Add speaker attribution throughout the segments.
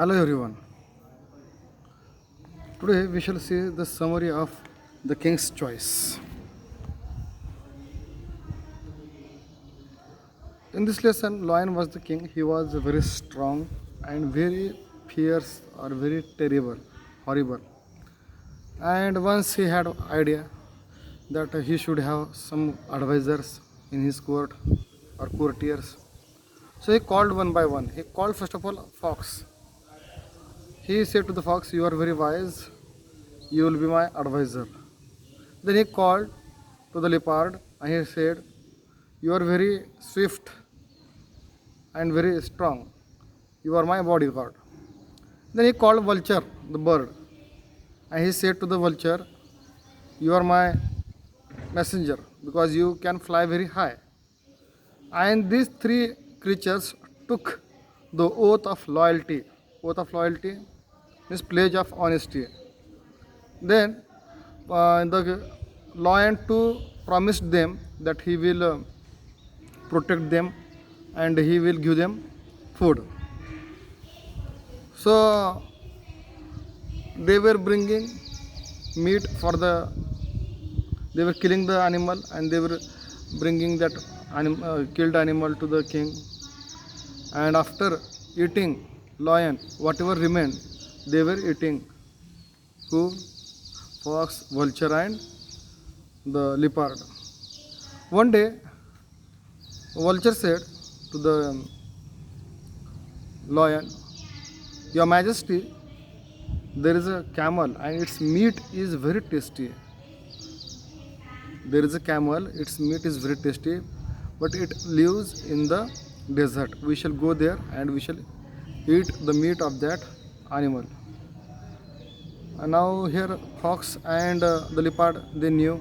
Speaker 1: Hello everyone. Today we shall see the summary of the king's choice. In this lesson, lion was the king. He was very strong and very fierce or very terrible, horrible. And once he had idea that he should have some advisors in his court or courtiers. So he called one by one. He called first of all fox. He said to the fox, "You are very wise. You will be my advisor." Then he called to the leopard and he said, "You are very swift and very strong. You are my bodyguard." Then he called vulture, the bird, and he said to the vulture, "You are my messenger because you can fly very high." And these three creatures took the oath of loyalty. Oath of loyalty is pledge of honesty. Then the lion too promised them that he will protect them and he will give them food. So they were bringing meat for they were killing the animal and they were bringing that killed animal to the king. And after eating lion, whatever remained, they were eating who? Fox, vulture, and the leopard. One day, vulture said to the lion, "Your Majesty, there is a camel and its meat is very tasty." There is a camel, its meat is very tasty, but it lives in the desert. We shall go there and we shall eat the meat of that animal. And now here fox and the leopard, they knew.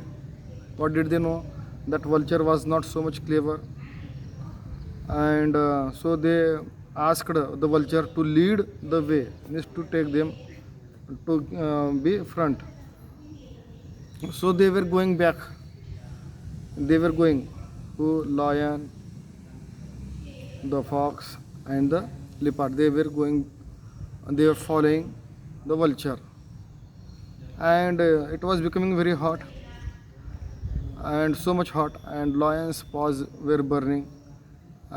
Speaker 1: What did they know? That vulture was not so much clever, and so they asked the vulture to lead the way, means to take them to be front. So they were going back. They were going to lion, the fox, and the leopard. They were going. They were following the vulture, and it was becoming very hot, and so much hot, and lion's paws were burning,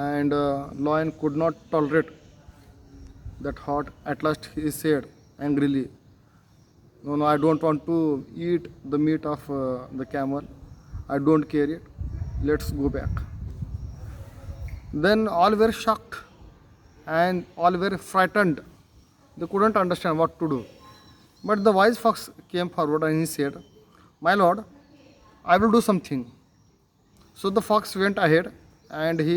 Speaker 1: and lion could not tolerate that hot. At last he said angrily, "No, no, I don't want to eat the meat of the camel. I don't care it. Let's go back." Then all were shocked and all were frightened. They couldn't understand what to do. But the wise fox came forward and he said, "My lord, I will do something." So the fox went ahead and he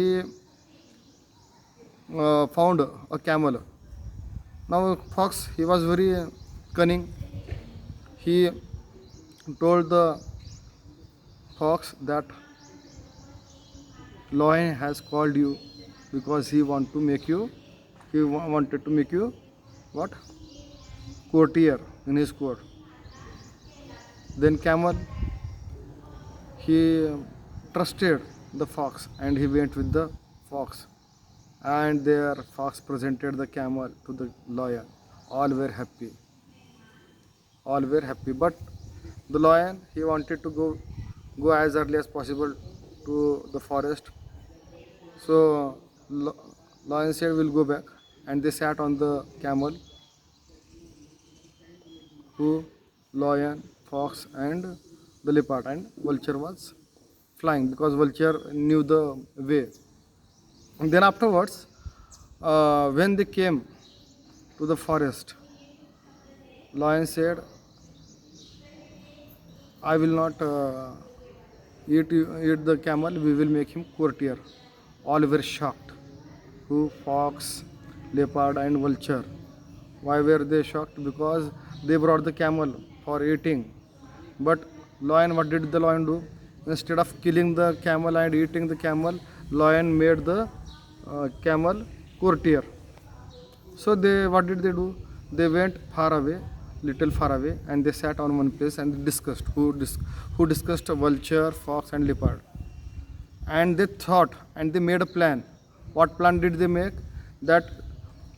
Speaker 1: found a camel. Now fox, he was very cunning. He told the fox that lion has called you because he wanted to make you what? Courtier in his court. Then camel, he trusted the fox and he went with the fox, and there fox presented the camel to the lion. All were happy. All were happy, but the lion, he wanted to go as early as possible to the forest. So lion said, "We'll go back," and they sat on the camel. Who? Lion, fox, and the leopard, and vulture was flying because vulture knew the way. And then afterwards, when they came to the forest, lion said, "I will not eat the camel. We will make him courtier." All were shocked. Who? Fox, leopard, and vulture. Why were they shocked? Because they brought the camel for eating. But lion, what did the lion do? Instead of killing the camel and eating the camel, lion made the camel courtier. So what did they do? They went far away, little far away, and they sat on one place and discussed. Who discussed? Vulture, fox, and leopard. And they thought and they made a plan. What plan did they make? That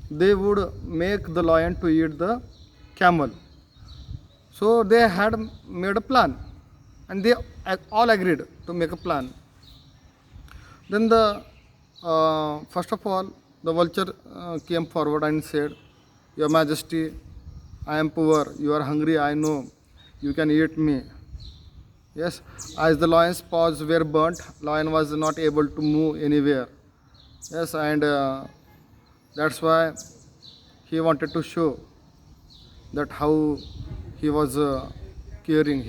Speaker 1: they would make the lion to eat the camel. So they had made a plan, and they all agreed to make a plan. Then the first of all, the vulture came forward and said, "Your Majesty, I am poor. You are hungry. I know. You can eat me." Yes, as the lion's paws were burnt, lion was not able to move anywhere. Yes, and that's why he wanted to show that how he was caring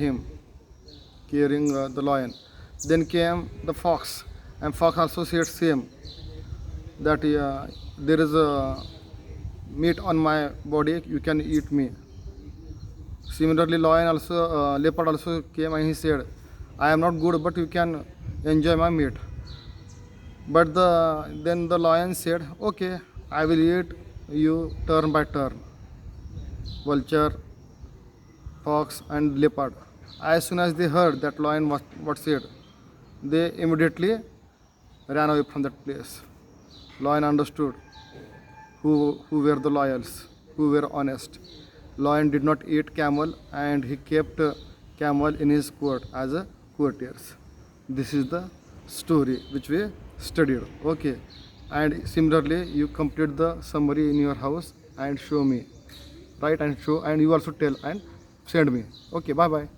Speaker 1: the lion. Then came the fox, and fox also said same that there is a meat on my body, you can eat me. Similarly, leopard also came and he said, I am not good, but you can enjoy my meat. But then the lion said, okay, I will eat you turn by turn. Vulture, fox, and leopard. As soon as they heard that lion what said, they immediately ran away from that place. Lion understood who were the loyals, who were honest. Lion did not eat camel, and he kept camel in his court as a courtiers. This is the story which we studied. Okay, and similarly you complete the summary in your house and show me, right? And show, and you also tell and send me. Okay, bye bye.